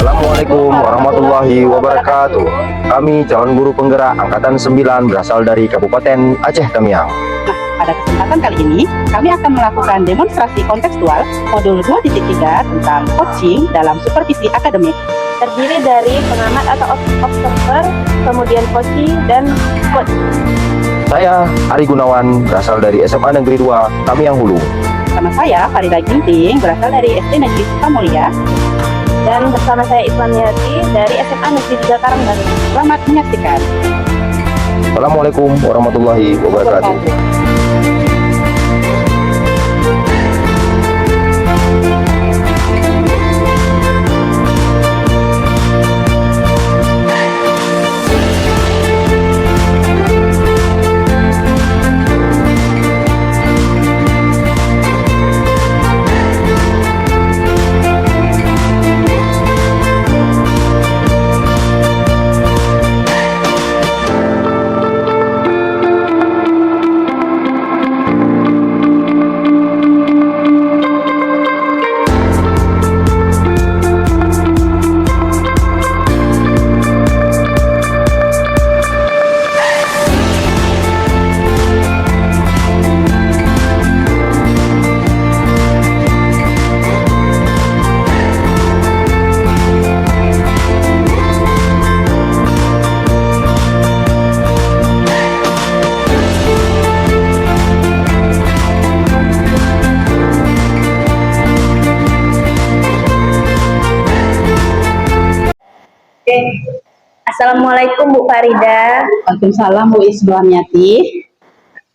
Assalamualaikum warahmatullahi wabarakatuh. Kami calon guru penggerak Angkatan 9 berasal dari Kabupaten Aceh Tamiang. Nah, pada kesempatan kali ini, kami akan melakukan demonstrasi kontekstual modul 2.3 tentang coaching dalam supervisi akademik. Terdiri dari pengamat atau observer, kemudian coaching dan coach. Saya Ari Gunawan berasal dari SMA Negeri 2 Tamiang Hulu. Sama saya, Farida Ginting, berasal dari SD Negeri Sukamulya. Dan bersama saya Iswaniati dari SMA Negeri 3 Karangbaru. Selamat menyaksikan. Assalamualaikum warahmatullahi wabarakatuh. Assalamualaikum Bu Farida. Waalaikumsalam Bu Iswaniati.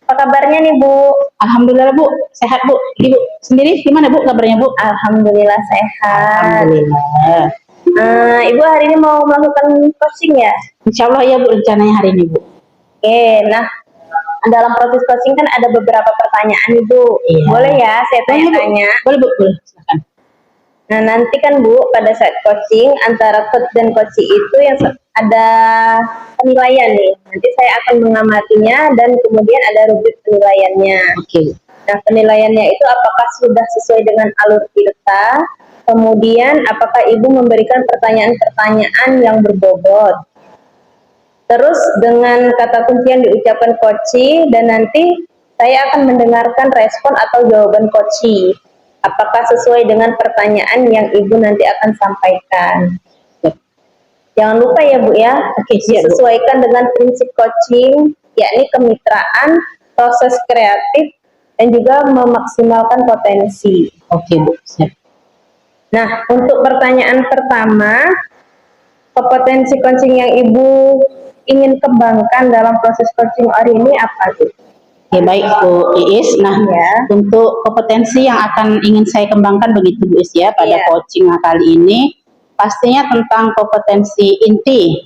Apa kabarnya nih Bu? Alhamdulillah Bu, sehat Bu. Ibu sendiri gimana Bu kabarnya Bu? Alhamdulillah sehat. Alhamdulillah. Ibu hari ini mau melakukan coaching ya? Insya Allah ya Bu, rencananya hari ini Bu. Oke, nah dalam proses coaching kan ada beberapa pertanyaan nih Bu. Iya. Boleh ya saya tanya-tanya? Boleh Bu, boleh. Silakan. Nah nanti kan Bu pada saat coaching antara coach dan coachee itu yang ada penilaian nih. Nanti saya akan mengamatinya dan kemudian ada rubrik penilaiannya. Oke. Nah penilaiannya itu apakah sudah sesuai dengan alur kita, kemudian apakah Ibu memberikan pertanyaan-pertanyaan yang berbobot, terus dengan kata kunci yang diucapkan coachee, dan nanti saya akan mendengarkan respon atau jawaban coachee. Apakah sesuai dengan pertanyaan yang Ibu nanti akan sampaikan. Jangan lupa ya Bu ya, disesuaikan dengan prinsip coaching, yakni kemitraan, proses kreatif, dan juga memaksimalkan potensi. Oke Bu, siap. Nah, untuk pertanyaan pertama, kompetensi coaching yang Ibu ingin kembangkan dalam proses coaching hari ini apa Bu? Oke, baik Bu Iis. Nah, Ya. untuk kompetensi yang akan ingin saya kembangkan begitu Bu Iis ya pada Iya. coaching kali ini, pastinya tentang kompetensi inti.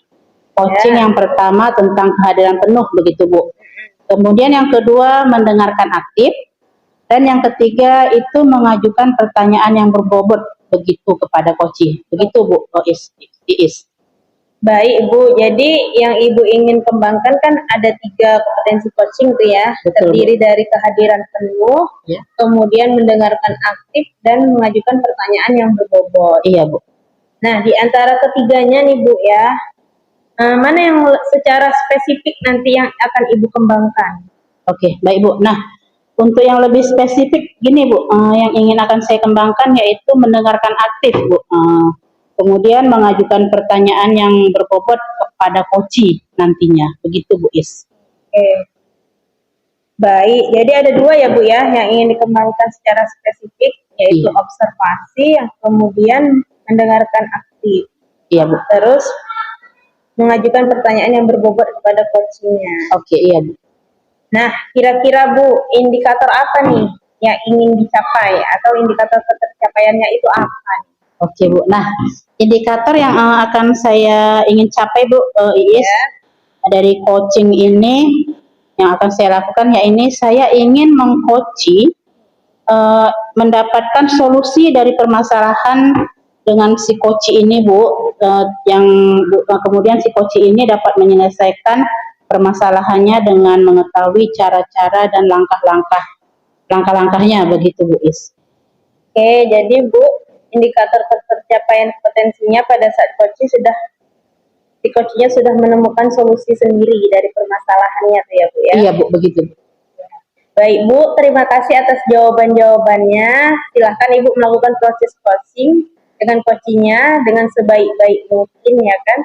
Coaching yang pertama tentang kehadiran penuh begitu Bu. Kemudian yang kedua mendengarkan aktif, dan yang ketiga itu mengajukan pertanyaan yang berbobot begitu kepada coaching. Begitu Bu Iis. Baik Bu, jadi yang Ibu ingin kembangkan kan ada 3 kompetensi coaching tuh ya. Betul, Terdiri dari kehadiran penuh, Ya. kemudian mendengarkan aktif, dan mengajukan pertanyaan yang berbobot. Iya Bu. Nah, di antara ketiganya nih Bu ya, mana yang secara spesifik nanti yang akan Ibu kembangkan? Oke, baik Bu. Nah, untuk yang lebih spesifik gini Bu, yang ingin akan saya kembangkan yaitu mendengarkan aktif Bu. Kemudian mengajukan pertanyaan yang berbobot kepada coachee nantinya. Begitu Bu Is. Oke. Baik, jadi ada 2 ya Bu ya yang ingin dikembangkan secara spesifik, yaitu Iya. observasi, yang kemudian mendengarkan aktif. Iya Bu. Terus mengajukan pertanyaan yang berbobot kepada coachingnya. Oke, iya Bu. Nah, kira-kira Bu, indikator apa nih yang ingin dicapai atau indikator ketercapaiannya itu apa? Oke Bu. Nah, indikator yang akan saya ingin capai Bu Iis dari coaching ini yang akan saya lakukan ya ini saya ingin mengcoaching mendapatkan solusi dari permasalahan dengan si coachee ini Bu, kemudian si coachee ini dapat menyelesaikan permasalahannya dengan mengetahui cara-cara dan langkah-langkahnya begitu Bu Is. Oke, jadi Bu, indikator tercapaian kompetensinya pada saat coaching si coachnya sudah menemukan solusi sendiri dari permasalahannya tuh ya Bu ya. Iya Bu, begitu. Baik Bu, terima kasih atas jawaban-jawabannya. Silahkan Ibu melakukan proses coaching dengan coachingnya dengan sebaik-baik mungkin ya kan.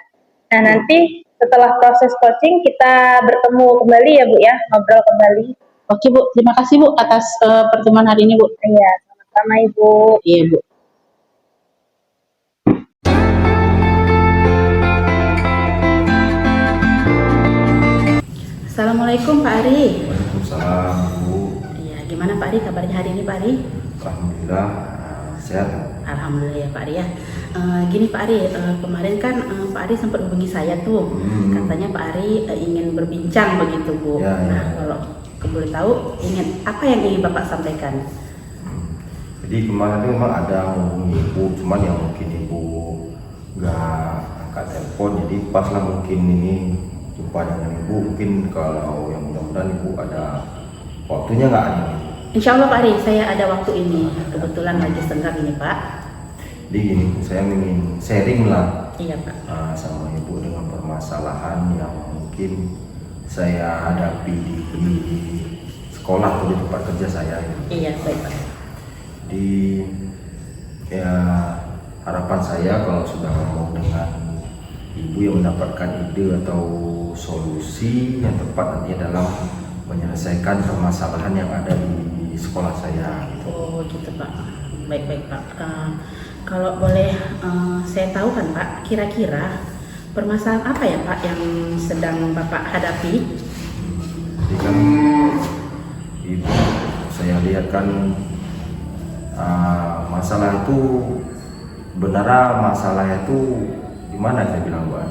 Nah nanti setelah proses coaching kita bertemu kembali ya Bu ya, ngobrol kembali. Oke Bu, terima kasih Bu atas pertemuan hari ini Bu. Iya, sama-sama Ibu. Iya Bu. Assalamualaikum Pak Ari. Waalaikumsalam Bu. Iya, gimana Pak Ari kabarnya hari ini Pak Ari? Alhamdulillah sehat. Alhamdulillah ya Pak Ari ya. Gini Pak Ari, kemarin kan Pak Ari sempat hubungi saya tuh, katanya Pak Ari ingin berbincang begitu Bu. Ya, ya. Nah kalau boleh tahu apa yang ingin Bapak sampaikan? Jadi kemarin itu memang ada menghubungi Ibu, cuman yang mungkin Ibu nggak angkat telepon, jadi pas lah mungkin ini jumpa dengan Ibu, mungkin kalau yang mudah-mudahan Ibu ada waktunya nggak ini. Insya Allah Pak Ari, saya ada waktu ini. Kebetulan lagi senggang ini Pak. Jadi gini, saya ingin sharing lah Iya Pak. sama Ibu dengan permasalahan yang mungkin saya hadapi di sekolah atau di tempat kerja saya. Iya baik Pak. Jadi ya harapan saya kalau sudah ngomong dengan Ibu yang mendapatkan ide atau solusi yang tepat nantinya dalam menyelesaikan permasalahan yang ada di sekolah saya gitu. Oh gitu Pak. Baik Pak. Kalau boleh saya tahu kan Pak, kira-kira permasalahan apa ya Pak yang sedang Bapak hadapi? Jadi kan Ibu, saya lihat kan masalah itu benar masalahnya itu gimana saya bilang Mbak?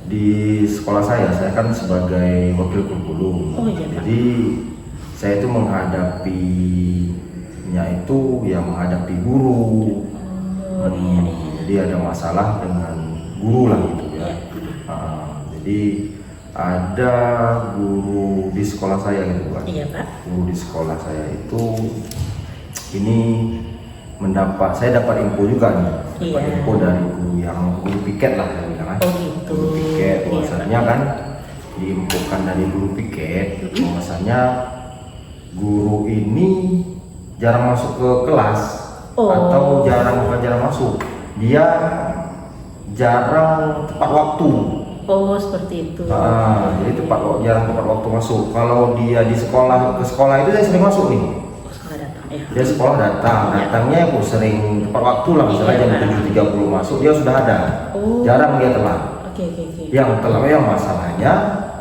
Di sekolah saya kan sebagai wakil kurikulum. Oh iya Pak. Jadi saya itu menghadapinya itu yang menghadapi guru. Oh iya. Jadi ada masalah dengan guru lah gitu ya. Jadi ada guru di sekolah saya gitu Pak. Iya Pak. Guru di sekolah saya itu ini saya dapat info juga nih. Iya. Dapat info dari guru piket lah saya bilang kan. Oh gitu. Guru piket Iya, bahwasanya Pak. kan diinfokan dari guru piket bahwasanya guru ini jarang masuk ke kelas. Oh. Atau bukan jarang masuk, dia jarang tepat waktu. Oh seperti itu. Jadi jarang tepat waktu masuk. Kalau dia ke sekolah itu saya sering masuk nih. Oh, sekolah datang ya. Dia sekolah datangnya aku sering tepat waktu lah, misalnya Iya. jam 7.30 masuk dia sudah ada. Oh. Jarang dia telat. Oke. Yang masalahnya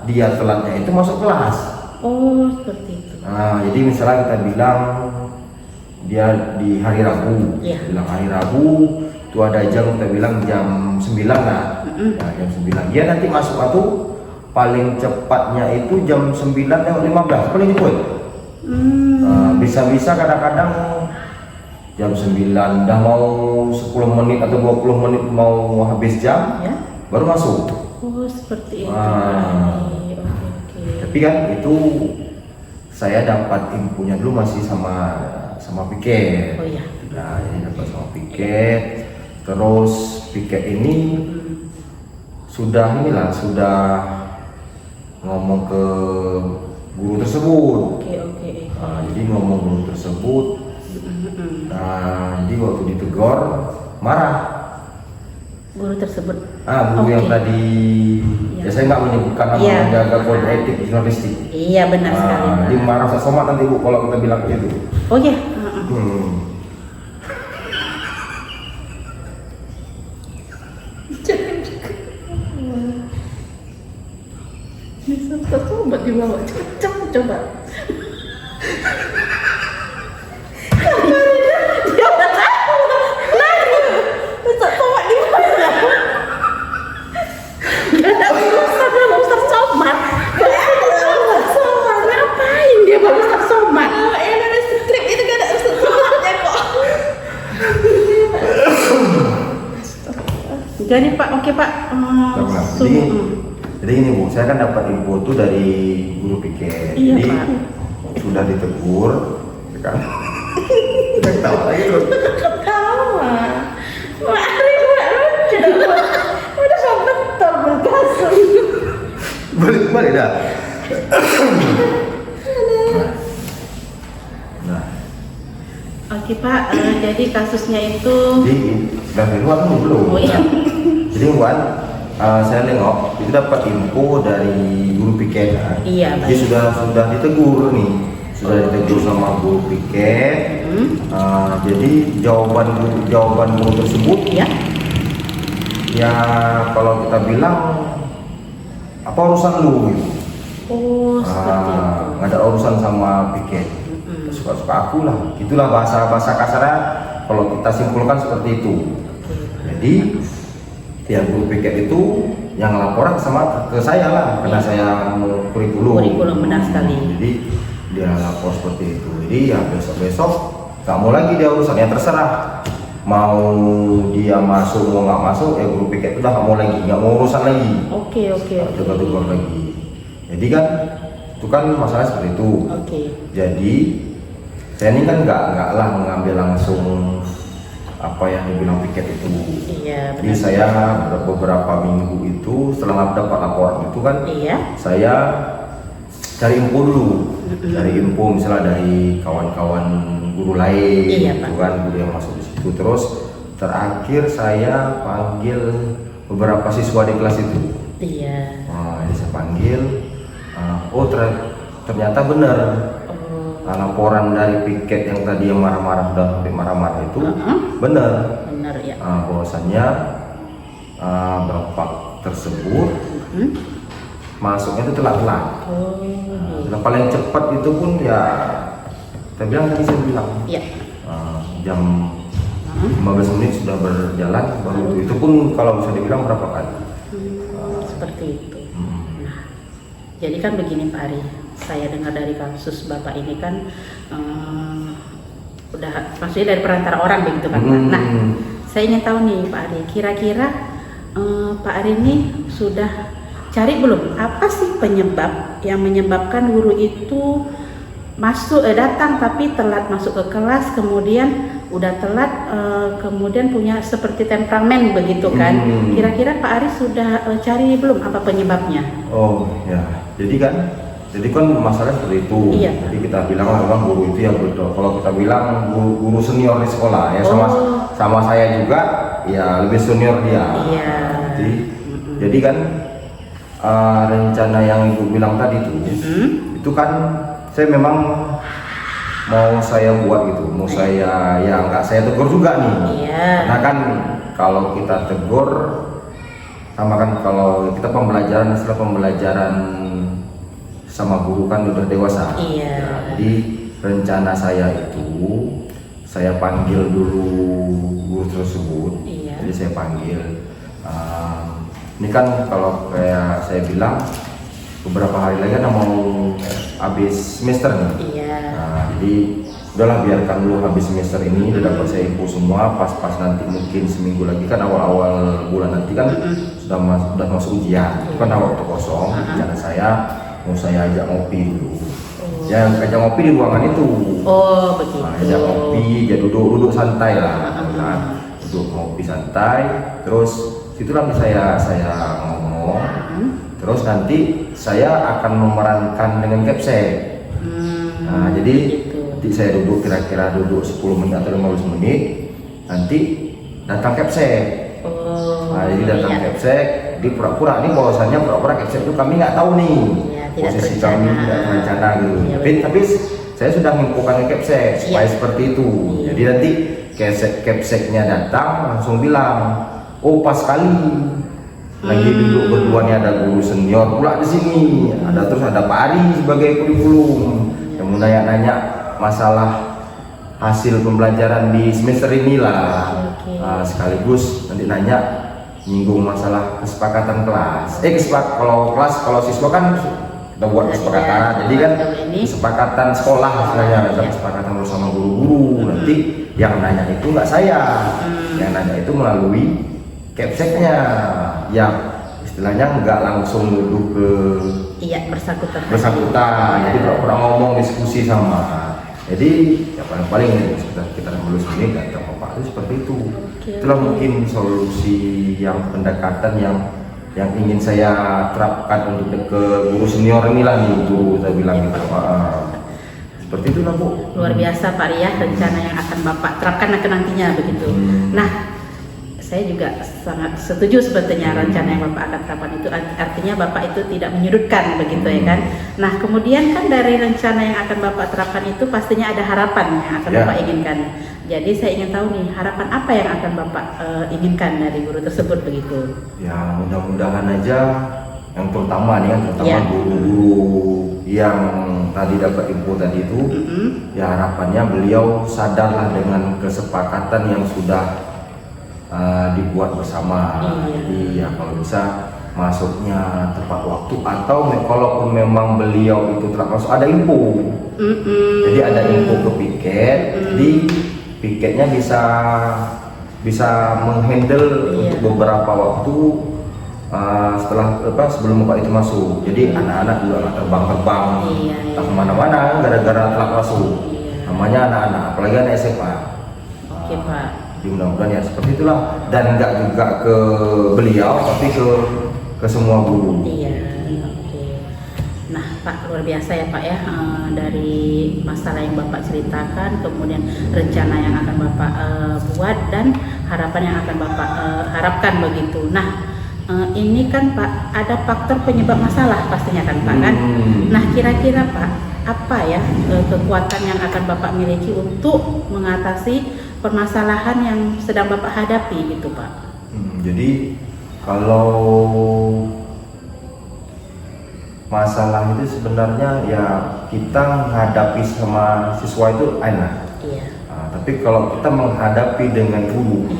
dia telatnya itu masuk kelas. Oh seperti itu. Jadi misalnya kita bilang dia di hari Rabu, Iya. bilang hari Rabu itu ada jam, kita bilang jam 9 lah. Nah, jam 9 dia nanti masuk atau paling cepatnya itu jam 9:15 paling cepat. Bisa-bisa kadang-kadang jam 9 dah mau 10 menit atau 20 menit mau habis jam Ya. baru masuk. Oh seperti itu. Oke. Tapi kan itu saya dapat infonya dulu masih sama piket. Oh iya. Nah, ini dapat sama piket. Terus piket ini sudah ngomong ke guru tersebut. Oke. Jadi ngomong guru tersebut. Jadi waktu ditegur marah. Guru tersebut. Guru yang tadi Ya. ya saya nggak menyebutkan nama Iya. menjaga kode etik jurnalistik. Iya benar sekali. Pak. Jadi marah somat nanti Bu kalau kita bilang gitu. Oh iya. Bisa sobat dibawa cepet coba. Dia udah tahu. Bisa sobat dibawa. Gak ada urusan sama Ustaz Somad. Ngapain dia bawa Ustaz Somad? Ada skrip itu gak ada Ustaz Somadnya kok. Jadi Pak, oke Pak. Jadi gini Bu, saya kan dapat info itu dari guru piket. Iya, Jadi Pak. sudah ditegur, ya kan? Ketawa lagi terus. Ketawa. Mak Ari nggak lucu. Udah kau betul berkasut. Balik dah. Nah, Oke Pak, jadi kasusnya itu dari luar kan belum. Oh, iya. Nah, jadi Wan, saya nengok itu dapat info dari guru piket. Kan? Iya, Dia baik. sudah ditegur nih, sudah ditegur sama guru piket. Jadi jawaban guru tersebut, Ya. ya kalau kita bilang apa urusan lu? Gitu. Oh, seperti itu. Nggak ada urusan sama piket. Suka-suka aku lah, itulah bahasa kasarnya kalau kita simpulkan seperti itu. Jadi yang guru piket itu yang laporan sama ke saya lah, karena saya mau kurikulum. Kurikulum, benar sekali. Jadi dia lapor seperti itu. Jadi ya besok nggak mau lagi dia urusannya, terserah mau dia masuk mau nggak masuk, ya guru piket udah nggak mau lagi, nggak mau urusan lagi. Oke. Tegur lagi. Jadi kan itu kan masalah seperti itu. Oke. Jadi saya ini kan nggak lah mengambil langsung apa yang dibilang piket itu. Iya, Jadi benar. saya beberapa minggu itu setelah dapat laporan itu kan, Iya. saya cari info dulu, cari info misalnya dari kawan-kawan guru lain, Iya, gitu Pak. kan, guru yang masuk di situ. Terus terakhir saya panggil beberapa siswa di kelas itu. Iya. Jadi saya panggil, ternyata benar. Laporan dari piket yang tadi yang marah-marah udah sampai marah-marah itu benar. Benar ya. Bahwasannya bapak tersebut masuknya itu telat-telat. Nah, paling cepat itu pun ya saya bilang tadi saya bilang Iya. jam 15 menit sudah berjalan baru itu pun kalau bisa dibilang berapa kali. Seperti itu. Nah, jadi kan begini Pak Ari, saya dengar dari kasus Bapak ini kan udah maksudnya dari perantara orang begitu kan Pak. Nah, saya ingin tahu nih Pak Ari, kira-kira Pak Ari ini sudah cari belum apa sih penyebab yang menyebabkan guru itu datang tapi telat masuk ke kelas, kemudian udah telat, kemudian punya seperti temperamen begitu kan? Kira-kira Pak Ari sudah cari belum apa penyebabnya? Oh ya, jadi kan masalah seperti itu. Iya. Jadi kita bilang lah memang guru itu ya betul. Kalau kita bilang guru senior di sekolah ya sama saya juga ya lebih senior dia. Iya. Jadi kan rencana yang ibu bilang tadi itu kan saya memang mau saya buat gitu, mau saya ya nggak saya tegur juga nih. Iya. Karena kan kalau kita tegur sama kan kalau kita setelah pembelajaran sama guru kan udah dewasa. Iya. Ya, jadi rencana saya itu saya panggil dulu guru tersebut. Iya. Jadi saya panggil. Ini kan kalau kayak saya bilang beberapa hari lagi kan mau habis semester nih. Iya. Jadi udahlah biarkan dulu habis semester ini udah dapat saya info semua, pas nanti mungkin seminggu lagi kan awal bulan nanti kan sudah masuk ujian. Itu kan waktu kosong. Rencana saya mau saya ajak ngopi dulu. Ya ajak ngopi di ruangan itu. Oh begitu. Ajak ngopi, ya duduk santai lah. Duduk ngopi santai, terus situlah saya ngomong. Terus nanti saya akan memerankan dengan capsek. Jadi nanti saya duduk kira-kira 10 menit atau 15 menit. Nanti datang capsek. Jadi datang capsek, di pura-pura ini bahwasannya pura-pura capsek itu kami nggak tahu nih. Ya, tidak Posisi terencana. kami tidak terencana gitu. Ya, Tapi saya sudah menginfokan ke capsek supaya seperti itu. Jadi nanti capseknya datang langsung bilang, oh pas kali lagi duduk berdua nih ada guru senior pula di sini, terus ada Pak Ari sebagai kurikulum yang mau nanya-nanya masalah hasil pembelajaran di semester inilah. Sekaligus nanti nanya nyinggung masalah kesepakatan kelas. Kalau siswa kan kita buat kesepakatan, jadi kan kesepakatan sekolah istilahnya, kesepakatan bersama guru-guru. Nanti yang nanya itu nggak saya, yang nanya itu melalui capseknya, yang istilahnya nggak langsung duduk ke Iya, bersangkutan. jadi pura-pura ngomong diskusi sama. Jadi ya paling ini kita lulus ini dan Bapak itu seperti itu. Itulah mungkin solusi yang pendekatan yang ingin saya terapkan untuk ke guru senior inilah nih, guru saya bilang gitu. Seperti itulah Bu. Luar biasa Pak Ria, rencana yang akan Bapak terapkan nantinya begitu. Nah, saya juga sangat setuju sebetulnya rencana yang Bapak akan terapkan itu, artinya Bapak itu tidak menyudutkan begitu ya kan. Nah kemudian kan dari rencana yang akan Bapak terapkan itu pastinya ada harapan yang akan Bapak inginkan. Jadi saya ingin tahu nih, harapan apa yang akan Bapak inginkan dari guru tersebut begitu? Ya mudah-mudahan aja yang terutama nih, guru-guru yang tadi dapat info tadi itu, ya harapannya beliau sadarlah dengan kesepakatan yang sudah dibuat bersama. Jadi ya kalau bisa masuknya tepat waktu, atau kalaupun memang beliau itu telah masuk ada info, jadi ada info ke piket, jadi piketnya bisa menghandle untuk beberapa waktu sebelum Bapak itu masuk. Jadi anak-anak juga nggak terbang-terbang tak kemana-mana gara-gara telah masuk. Namanya anak-anak, apalagi anak SMA. Oke Pak. Mudah-mudahan ya seperti itulah, dan enggak juga ke beliau tapi ke semua guru. Iya, oke. Nah Pak, luar biasa ya Pak ya, dari masalah yang Bapak ceritakan, kemudian rencana yang akan Bapak buat, dan harapan yang akan Bapak harapkan begitu. Nah ini kan Pak, ada faktor penyebab masalah pastinya kan Pak kan. Nah kira-kira Pak, apa ya kekuatan yang akan Bapak miliki untuk mengatasi permasalahan yang sedang Bapak hadapi gitu Pak? Jadi kalau masalah itu sebenarnya ya kita menghadapi sama siswa itu enak. Iya. Tapi kalau kita menghadapi dengan guru,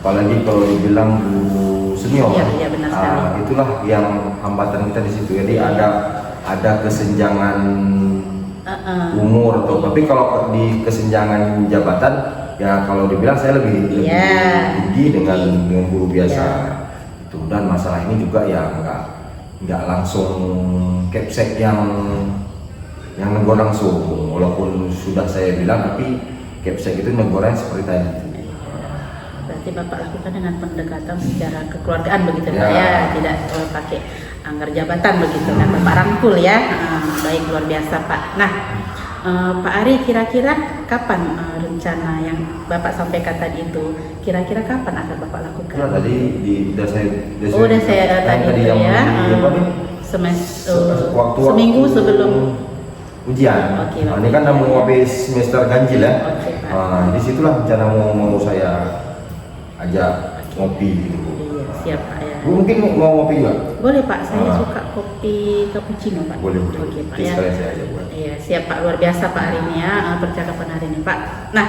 apalagi kalau dibilang guru senior, iya, benar sekali. Itulah yang hambatan kita di situ. Jadi ada kesenjangan umur atau, tapi kalau di kesenjangan jabatan ya kalau dibilang saya lebih tinggi dengan guru biasa. Itu, dan masalah ini juga ya nggak langsung capsek yang negur langsung, walaupun sudah saya bilang, tapi capsek itu negornya seperti tadi. Berarti Bapak lakukan dengan pendekatan secara kekeluargaan begitu Pak ya, tidak pakai anggar jabatan begitu kan, Bapak rangkul ya. Baik, luar biasa Pak. Nah Pak Ari, kira-kira kapan rencana yang Bapak sampaikan tadi itu, kira-kira kapan akan Bapak lakukan? Nah, tadi udah saya tadi itu ya, seminggu sebelum ujian. Ini kan mau habis semester ganjil ya. Di situlah rencana mau saya ajak ngopi gitu. Iya, siap Pak ya. Bu mungkin mau ngopi juga? Boleh Pak, saya suka kopi cappuccino Pak. Boleh. Oke Pak ya. Sekalian saya ajak buat. Iya, siap Pak, luar biasa Pak hari ini ya, percakapan hari ini Pak. Nah,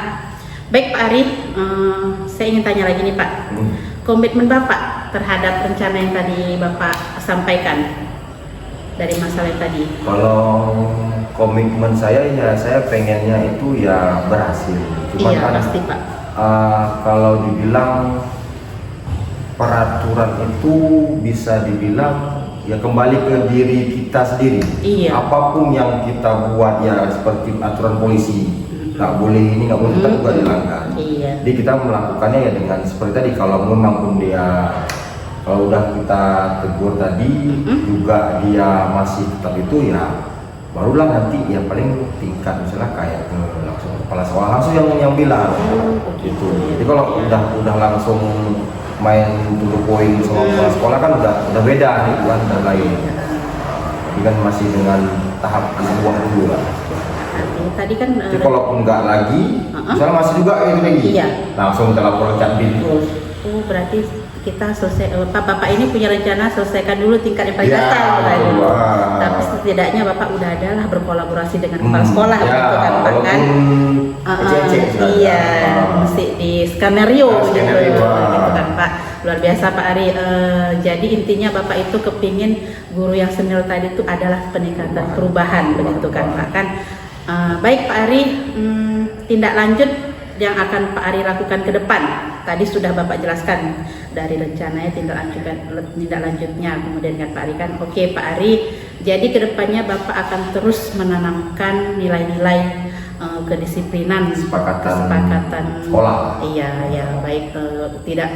baik Pak Ari, saya ingin tanya lagi nih Pak, komitmen Bapak terhadap rencana yang tadi Bapak sampaikan dari masalah yang tadi. Kalau komitmen saya ya saya pengennya itu ya berhasil. Cuma iya kan, pasti Pak. Kalau dibilang peraturan itu bisa dibilang ya kembali ke diri kita sendiri. Iya. Apapun yang kita buat ya seperti aturan polisi, nggak boleh ini, nggak boleh, kita juga dilanggar. Iya. Jadi kita melakukannya ya dengan seperti tadi. Kalau memang pun dia, kalau udah kita tegur tadi juga dia masih tetap itu, ya barulah nanti ya paling tingkat misalnya kayak ke langsung kepala sekolah langsung yang bilang gitu. Jadi kalau udah langsung main dulu poin sama kepala sekolah kan udah beda nih kan, udah lain. Ini kan masih dengan tahap anak buah dulu lah. Tadi kan Jadi kalaupun nggak lagi, misalnya masih juga ini lagi, langsung kita lapor ke Canbin. Oh berarti kita selesai, Bapak ini punya rencana selesaikan dulu tingkat yang paling Ya, atas betul. tapi setidaknya Bapak udah adalah berkolaborasi dengan kepala sekolah ya, gitu kan Pak kan. Iya, mesti di skenario gitu kan Pak. Luar biasa Pak Ari. Jadi intinya Bapak itu kepingin guru yang senior tadi itu adalah peningkatan perubahan begitu kan Pak kan. Baik Pak Ari, tindak lanjut yang akan Pak Ari lakukan ke depan tadi sudah Bapak jelaskan dari rencananya, tindak lanjutnya, kemudian kan Pak Ari kan oke Pak Ari, jadi ke depannya Bapak akan terus menanamkan nilai-nilai kedisiplinan, kesepakatan sekolah. Iya, ya baik, tidak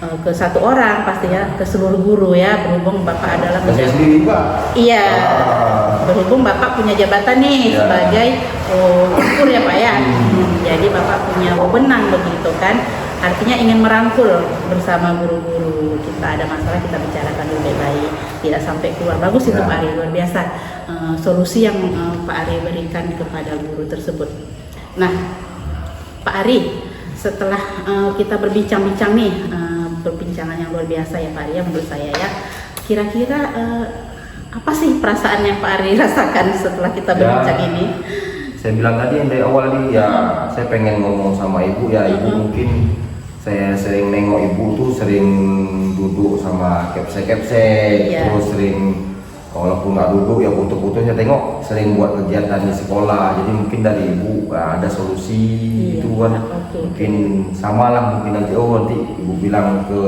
ke satu orang, pastinya ke seluruh guru ya, berhubung Bapak adalah Saya sendiri juga. iya, berhubung Bapak punya jabatan nih sebagai guru ya Pak ya. Jadi Bapak punya wewenang begitu kan, artinya ingin merangkul bersama guru-guru. Kita ada masalah, kita bicarakan dulu baik-baik, tidak sampai keluar. Bagus itu Pak Ari, luar biasa solusi yang Pak Ari berikan kepada guru tersebut. Nah Pak Ari, setelah kita berbincang-bincang nih, perbincangan yang luar biasa ya Pak Ari ya, menurut saya ya, kira-kira apa sih perasaan yang Pak Ari rasakan setelah kita berbincang ini? Saya bilang tadi yang dari awal nih ya, saya pengen ngomong sama ibu ya. Ibu mungkin saya sering nengok ibu tuh sering duduk sama kepse-kepse, terus sering walaupun nggak duduk ya foto-foto saya tengok sering buat kegiatan di sekolah. Jadi mungkin dari ibu ada solusi itu kan, mungkin sama lah, mungkin nanti nanti ibu bilang ke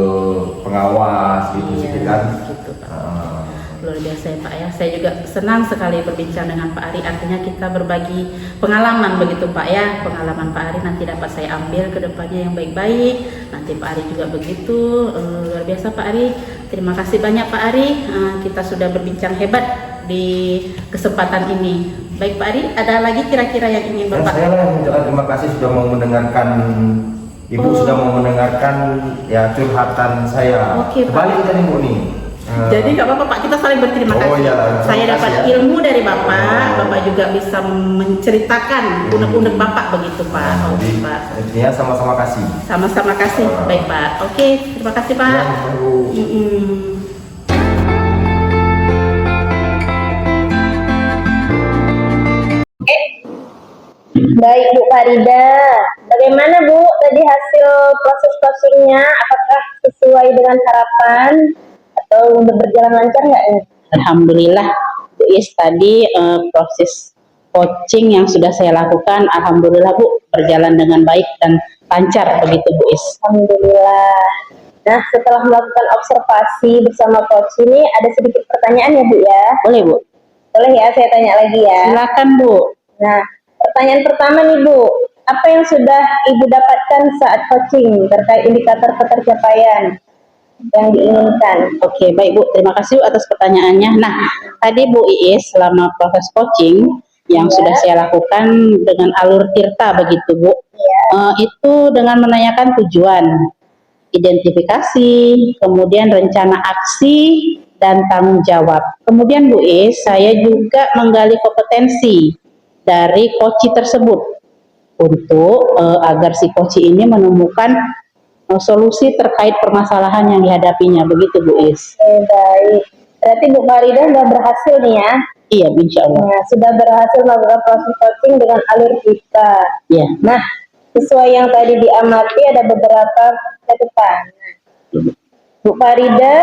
pengawas gitu sedikit kan. Gitu, luar biasa ya Pak ya. Saya juga senang sekali berbincang dengan Pak Ari, artinya kita berbagi pengalaman begitu Pak ya. Pengalaman Pak Ari nanti dapat saya ambil ke depannya yang baik-baik, nanti Pak Ari juga begitu. Luar biasa Pak Ari, terima kasih banyak Pak Ari, kita sudah berbincang hebat di kesempatan ini. Baik Pak Ari, ada lagi kira-kira yang ingin Bapak? Saya terima kasih sudah mau mendengarkan, ibu sudah mau mendengarkan ya curhatan saya. Oke, Balik dari ibu nih. Jadi nggak apa-apa Pak, kita saling berterima kasih. Saya dapat ilmu dari Bapak, Bapak juga bisa menceritakan unek-unek Bapak begitu Pak. Jadi, Pak. intinya sama-sama kasih. Sama-sama kasih, baik Pak. Oke, terima kasih Pak. Baik Bu Farida, bagaimana Bu tadi hasil proses coachingnya? Apakah sesuai dengan harapan atau udah berjalan lancar nggak ini? Alhamdulillah Bu Is, tadi proses coaching yang sudah saya lakukan, alhamdulillah Bu berjalan dengan baik dan lancar begitu Bu Is. Alhamdulillah. Nah, setelah melakukan observasi bersama coach ini, ada sedikit pertanyaan ya Bu ya? Boleh Bu? Boleh ya, saya tanya lagi ya. Silakan Bu. Nah, pertanyaan pertama nih Bu, apa yang sudah Ibu dapatkan saat coaching terkait indikator ketercapaian yang diinginkan? Oke, baik Bu, terima kasih Bu atas pertanyaannya. Nah, tadi Bu Iis selama proses coaching yang sudah saya lakukan dengan alur tirta begitu Bu, itu dengan menanyakan tujuan, identifikasi, kemudian rencana aksi dan tanggung jawab. Kemudian Bu Iis, saya juga menggali kompetensi dari coach tersebut untuk agar si coach ini menemukan solusi terkait permasalahan yang dihadapinya, begitu Bu Is. Baik, berarti Bu Farida sudah berhasil nih ya? Iya, insya Allah. Nah, sudah berhasil melakukan proses coaching dengan alur kita. Iya. Nah, sesuai yang tadi diamati ada beberapa catatan. Bu Farida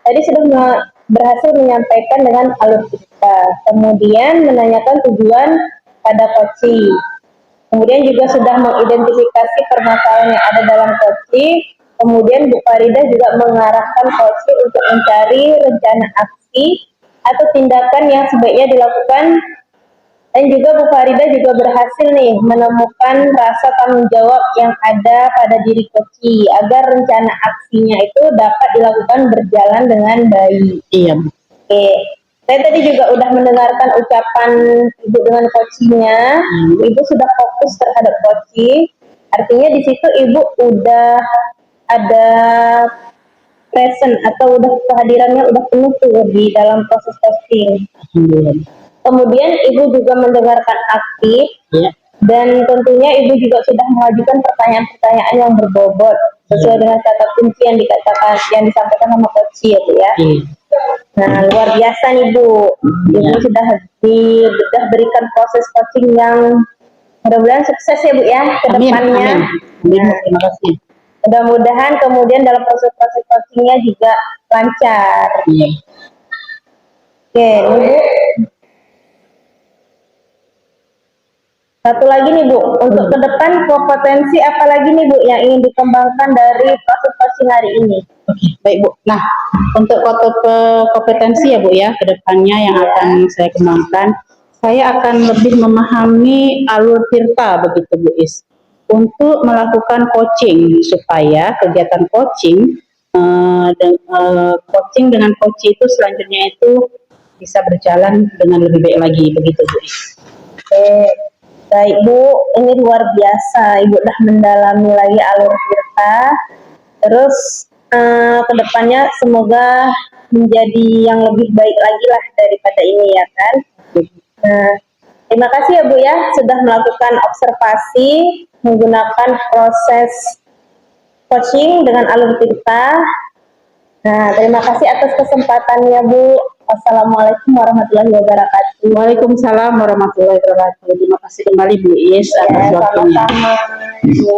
tadi sudah berhasil menyampaikan dengan alur kita, kemudian menanyakan tujuan pada coaching. Kemudian juga sudah mengidentifikasi permasalahan yang ada dalam coaching. Kemudian Bu Farida juga mengarahkan coaching untuk mencari rencana aksi atau tindakan yang sebaiknya dilakukan. Dan juga Bu Farida juga berhasil nih menemukan rasa tanggung jawab yang ada pada diri coaching agar rencana aksinya itu dapat dilakukan berjalan dengan baik. Iya. Oke. Saya tadi juga udah mendengarkan ucapan Ibu dengan coachingnya. Ibu sudah fokus terhadap coaching. Artinya di situ Ibu udah ada present atau udah kehadirannya udah penuh tuh di dalam proses coaching. Kemudian Ibu juga mendengarkan aktif. Dan tentunya Ibu juga sudah mengajukan pertanyaan-pertanyaan yang berbobot sesuai dengan kata kunci yang dikatakan, yang disampaikan sama coach ya Bu ya. Nah, luar biasa nih Bu. Ibu sudah berikan proses coaching yang mudah-mudahan sukses ya Bu ya ke depannya. Amin. Terima kasih. Mudah-mudahan kemudian dalam proses-proses coachingnya juga lancar. Oke, Bu. Satu lagi nih Bu, untuk ke depan kompetensi apa lagi nih Bu yang ingin dikembangkan dari proses coaching hari ini? Oke, baik Bu. Nah, untuk kompetensi ya Bu ya, ke depannya yang akan saya kembangkan, saya akan lebih memahami alur tirta begitu Bu Is, untuk melakukan coaching supaya kegiatan coaching coaching dengan coach itu selanjutnya itu bisa berjalan dengan lebih baik lagi begitu Bu Is. Oke, baik Bu, ini luar biasa. Ibu dah mendalami lagi alur tirta. Terus kedepannya semoga menjadi yang lebih baik lagi lah daripada ini ya kan. Nah, terima kasih ya Bu ya sudah melakukan observasi menggunakan proses coaching dengan alur tirta. Nah, terima kasih atas kesempatannya Bu. Assalamualaikum warahmatullahi wabarakatuh. Waalaikumsalam warahmatullahi wabarakatuh. Terima kasih kembali Bu Is atas Ya, waktunya. sama-sama. Bu.